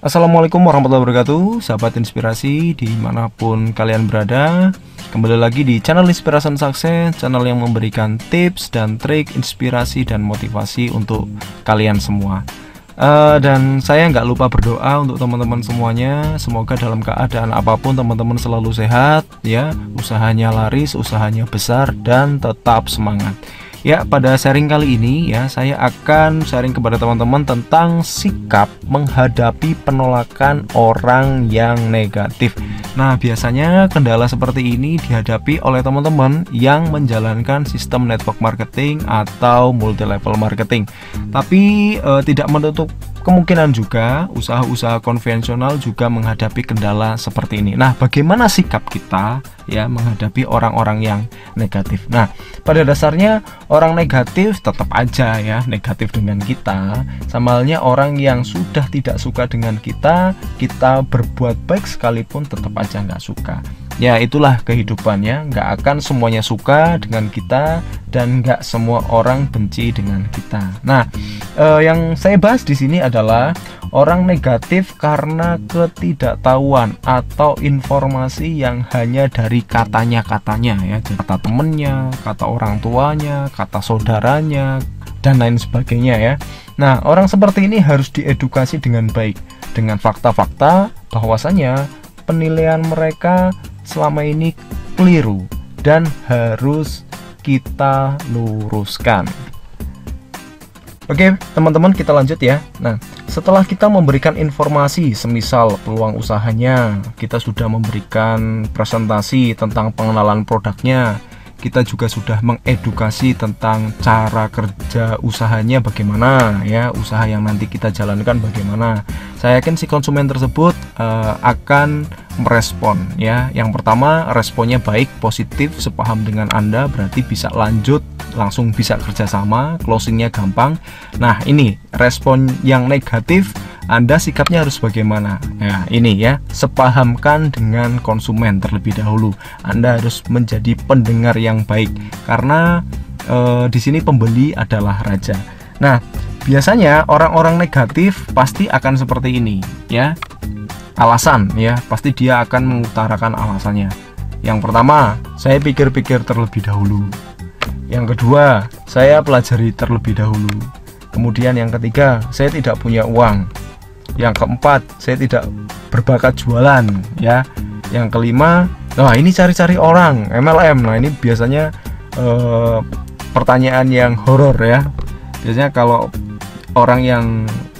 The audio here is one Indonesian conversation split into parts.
Assalamualaikum warahmatullahi wabarakatuh, sahabat inspirasi dimanapun kalian berada. Kembali lagi di channel Inspiration Success, channel yang memberikan tips dan trik, inspirasi dan motivasi untuk kalian semua. Dan saya nggak lupa berdoa untuk teman-teman semuanya. Semoga dalam keadaan apapun teman-teman selalu sehat, ya, usahanya laris, usahanya besar, dan tetap semangat. Ya, pada sharing kali ini ya, saya akan sharing kepada teman-teman tentang sikap menghadapi penolakan orang yang negatif. Nah, biasanya kendala seperti ini dihadapi oleh teman-teman yang menjalankan sistem network marketing atau multi level marketing. Tapi tidak menutup kemungkinan juga usaha-usaha konvensional juga menghadapi kendala seperti ini. Nah, bagaimana sikap kita ya menghadapi orang-orang yang negatif? Nah, pada dasarnya orang negatif tetap aja ya negatif dengan kita. Sama halnya orang yang sudah tidak suka dengan kita berbuat baik sekalipun tetap aja nggak suka. Ya, itulah kehidupannya, nggak akan semuanya suka dengan kita dan nggak semua orang benci dengan kita. Nah, yang saya bahas di sini adalah orang negatif karena ketidaktahuan atau informasi yang hanya dari katanya ya, kata temennya, kata orang tuanya, kata saudaranya, dan lain sebagainya ya. Nah, orang seperti ini harus diedukasi dengan baik dengan fakta-fakta bahwasanya penilaian mereka selama ini keliru dan harus kita luruskan. Oke, teman-teman, kita lanjut ya. Nah, setelah kita memberikan informasi semisal peluang usahanya, kita sudah memberikan presentasi tentang pengenalan produknya, kita juga sudah mengedukasi tentang cara kerja usahanya bagaimana ya, usaha yang nanti kita jalankan bagaimana. Saya yakin si konsumen tersebut akan merespon ya. Yang pertama, responnya baik, positif, sepaham dengan Anda, berarti bisa lanjut, langsung bisa kerjasama, closingnya gampang. Nah, ini respon yang negatif, Anda sikapnya harus bagaimana? Ya, ini ya, sepahamkan dengan konsumen terlebih dahulu. Anda harus menjadi pendengar yang baik karena di sini pembeli adalah raja. Nah, biasanya orang-orang negatif pasti akan seperti ini ya. Alasan ya, pasti dia akan mengutarakan alasannya. Yang pertama, saya pikir-pikir terlebih dahulu. Yang kedua, saya pelajari terlebih dahulu. Kemudian yang ketiga, saya tidak punya uang. Yang keempat, saya tidak berbakat jualan ya. Yang kelima, nah ini cari-cari orang, MLM. Nah, ini biasanya pertanyaan yang horor ya. Biasanya kalau orang yang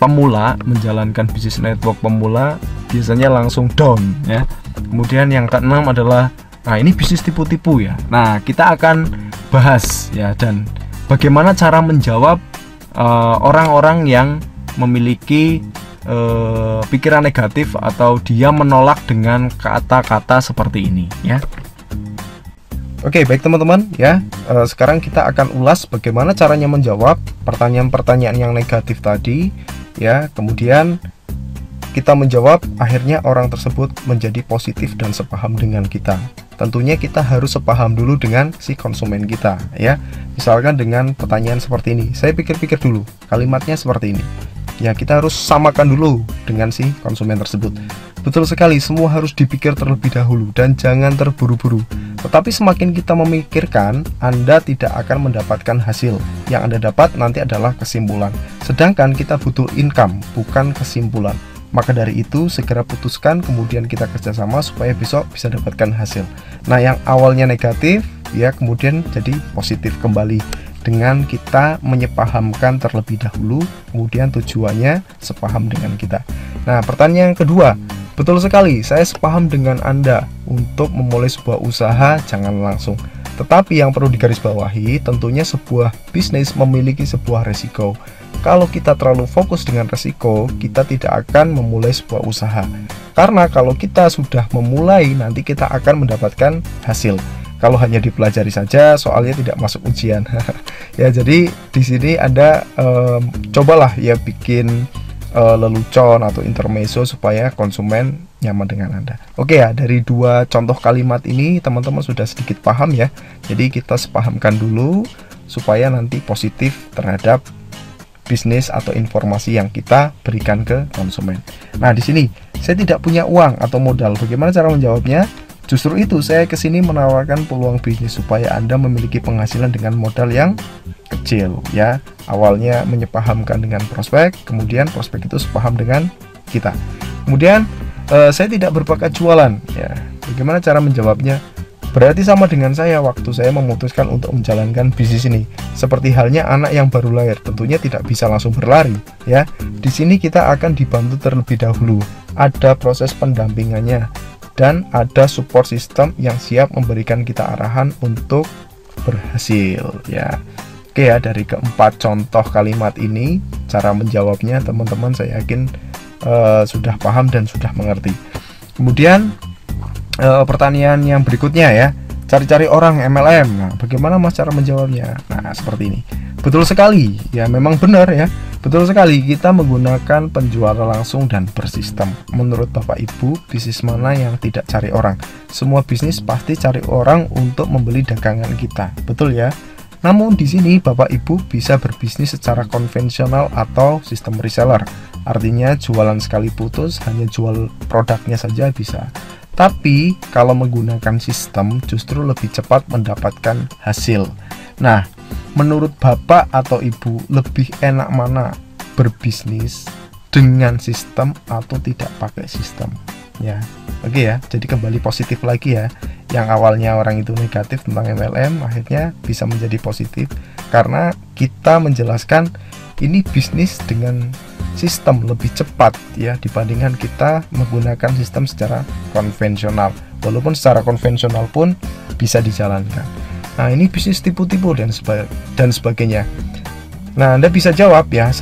pemula menjalankan bisnis network pemula biasanya langsung down ya. Kemudian yang keenam adalah, nah ini bisnis tipu-tipu ya. Nah, kita akan bahas ya, dan bagaimana cara menjawab orang-orang yang memiliki pikiran negatif atau dia menolak dengan kata-kata seperti ini ya. Oke, baik teman-teman ya. Sekarang kita akan ulas bagaimana caranya menjawab pertanyaan-pertanyaan yang negatif tadi ya. Kemudian kita menjawab, akhirnya orang tersebut menjadi positif dan sepaham dengan kita. Tentunya kita harus sepaham dulu dengan si konsumen kita ya. Misalkan dengan pertanyaan seperti ini, saya pikir-pikir dulu, kalimatnya seperti ini ya, kita harus samakan dulu dengan si konsumen tersebut. Betul sekali, semua harus dipikir terlebih dahulu dan jangan terburu-buru. Tetapi semakin kita memikirkan, Anda tidak akan mendapatkan hasil. Yang Anda dapat nanti adalah kesimpulan. Sedangkan kita butuh income, bukan kesimpulan. Maka dari itu segera putuskan, kemudian kita kerjasama supaya besok bisa dapatkan hasil. Nah, yang awalnya negatif ya kemudian jadi positif kembali dengan kita menyepahamkan terlebih dahulu, kemudian tujuannya sepaham dengan kita. Nah, pertanyaan yang kedua, betul sekali, saya sepaham dengan Anda. Untuk memulai sebuah usaha jangan langsung. Tetapi yang perlu digarisbawahi, tentunya sebuah bisnis memiliki sebuah resiko. Kalau kita terlalu fokus dengan resiko, kita tidak akan memulai sebuah usaha. Karena kalau kita sudah memulai, nanti kita akan mendapatkan hasil. Kalau hanya dipelajari saja, soalnya tidak masuk ujian. Ya, jadi di sini Anda cobalah ya bikin lelucon atau intermezzo supaya konsumen nyaman dengan Anda. Oke ya, dari dua contoh kalimat ini teman-teman sudah sedikit paham ya. Jadi kita sepahamkan dulu supaya nanti positif terhadap bisnis atau informasi yang kita berikan ke konsumen. Nah, di sini saya tidak punya uang atau modal. Bagaimana cara menjawabnya? Justru itu saya kesini menawarkan peluang bisnis supaya Anda memiliki penghasilan dengan modal yang kecil ya. Awalnya menyepahamkan dengan prospek, kemudian prospek itu sepaham dengan kita. Kemudian saya tidak berbakat jualan ya. Bagaimana cara menjawabnya? Berarti sama dengan saya waktu saya memutuskan untuk menjalankan bisnis ini. Seperti halnya anak yang baru lahir, tentunya tidak bisa langsung berlari ya. Di sini kita akan dibantu terlebih dahulu. Ada proses pendampingannya dan ada support system yang siap memberikan kita arahan untuk berhasil ya. Oke ya, dari keempat contoh kalimat ini cara menjawabnya teman-teman saya yakin sudah paham dan sudah mengerti. Kemudian pertanyaan yang berikutnya ya, cari-cari orang MLM. Nah, bagaimana Mas cara menjawabnya? Nah, seperti ini. Betul sekali ya, memang benar ya. Betul sekali, kita menggunakan penjualan langsung dan bersistem. Menurut Bapak Ibu, bisnis mana yang tidak cari orang? Semua bisnis pasti cari orang untuk membeli dagangan kita, betul ya? Namun di sini Bapak Ibu bisa berbisnis secara konvensional atau sistem reseller. Artinya jualan sekali putus, hanya jual produknya saja bisa. Tapi kalau menggunakan sistem justru lebih cepat mendapatkan hasil. Nah, menurut Bapak atau Ibu lebih enak mana? Berbisnis dengan sistem atau tidak pakai sistem? Ya, oke ya. Jadi kembali positif lagi ya. Yang awalnya orang itu negatif tentang MLM akhirnya bisa menjadi positif karena kita menjelaskan ini bisnis dengan sistem lebih cepat ya dibandingkan kita menggunakan sistem secara konvensional. Walaupun secara konvensional pun bisa dijalankan. Nah, ini bisnis tipu-tipu dan sebagainya. Nah, Anda bisa jawab ya,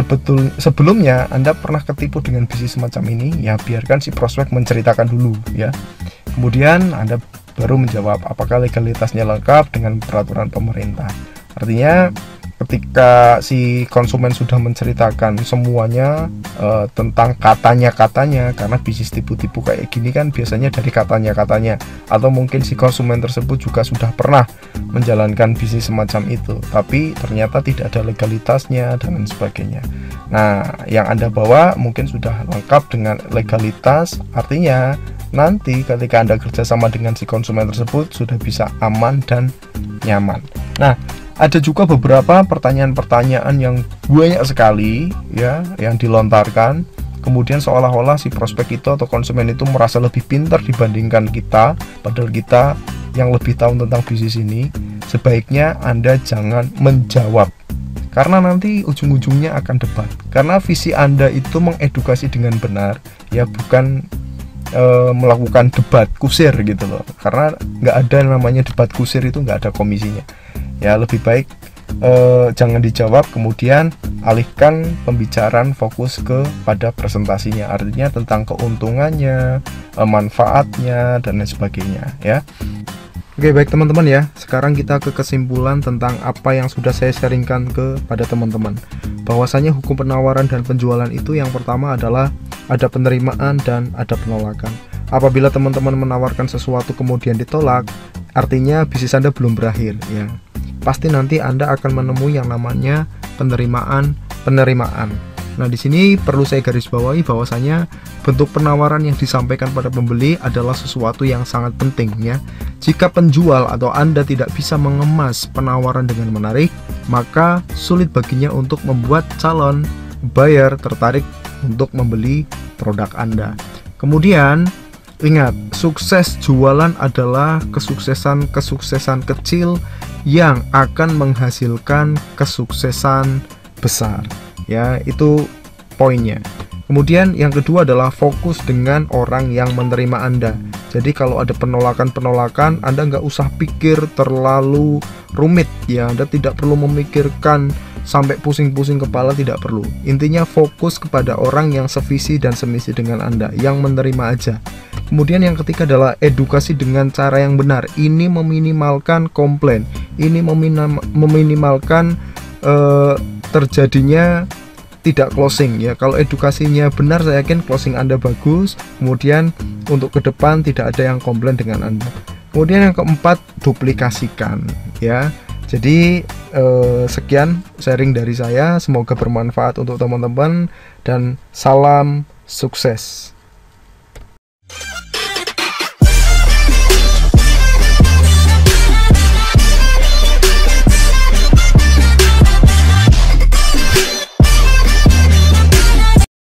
sebelumnya Anda pernah ketipu dengan bisnis semacam ini, ya biarkan si prospek menceritakan dulu ya. Kemudian Anda baru menjawab apakah legalitasnya lengkap dengan peraturan pemerintah. Artinya ketika si konsumen sudah menceritakan semuanya tentang katanya, karena bisnis tipu-tipu kayak gini kan biasanya dari katanya, atau mungkin si konsumen tersebut juga sudah pernah menjalankan bisnis semacam itu tapi ternyata tidak ada legalitasnya dan lain sebagainya. Nah, yang Anda bawa mungkin sudah lengkap dengan legalitas, artinya nanti ketika Anda kerjasama dengan si konsumen tersebut sudah bisa aman dan nyaman. Nah, ada juga beberapa pertanyaan-pertanyaan yang banyak sekali ya yang dilontarkan, kemudian seolah-olah si prospek itu atau konsumen itu merasa lebih pintar dibandingkan kita, padahal kita yang lebih tahu tentang bisnis ini. Sebaiknya Anda jangan menjawab karena nanti ujung-ujungnya akan debat, karena visi Anda itu mengedukasi dengan benar ya, bukan melakukan debat kusir gitu loh, karena nggak ada namanya debat kusir, itu nggak ada komisinya ya. Lebih baik jangan dijawab, kemudian alihkan pembicaraan fokus pada presentasinya, artinya tentang keuntungannya, manfaatnya dan lain sebagainya ya. Oke, baik teman-teman ya, sekarang kita ke kesimpulan tentang apa yang sudah saya sharingkan kepada teman-teman. Bahwasanya hukum penawaran dan penjualan itu yang pertama adalah ada penerimaan dan ada penolakan. Apabila teman-teman menawarkan sesuatu kemudian ditolak, artinya bisnis Anda belum berakhir ya. Pasti nanti Anda akan menemui yang namanya penerimaan. Nah, di sini perlu saya garis bawahi bahwasanya bentuk penawaran yang disampaikan pada pembeli adalah sesuatu yang sangat penting ya. Jika penjual atau Anda tidak bisa mengemas penawaran dengan menarik, maka sulit baginya untuk membuat calon buyer tertarik untuk membeli produk Anda. Kemudian ingat, sukses jualan adalah kesuksesan kecil yang akan menghasilkan kesuksesan besar ya, itu poinnya. Kemudian yang kedua adalah fokus dengan orang yang menerima Anda. Jadi kalau ada penolakan, Anda nggak usah pikir terlalu rumit ya. Anda tidak perlu memikirkan sampai pusing-pusing kepala, tidak perlu. Intinya fokus kepada orang yang sevisi dan semisi dengan Anda, yang menerima aja. Kemudian yang ketiga adalah edukasi dengan cara yang benar. Ini meminimalkan komplain, ini meminimalkan terjadinya tidak closing ya. Kalau edukasinya benar, saya yakin closing Anda bagus. Kemudian untuk ke depan tidak ada yang komplain dengan Anda. Kemudian yang keempat, duplikasikan ya. Jadi sekian sharing dari saya, semoga bermanfaat untuk teman-teman dan salam sukses.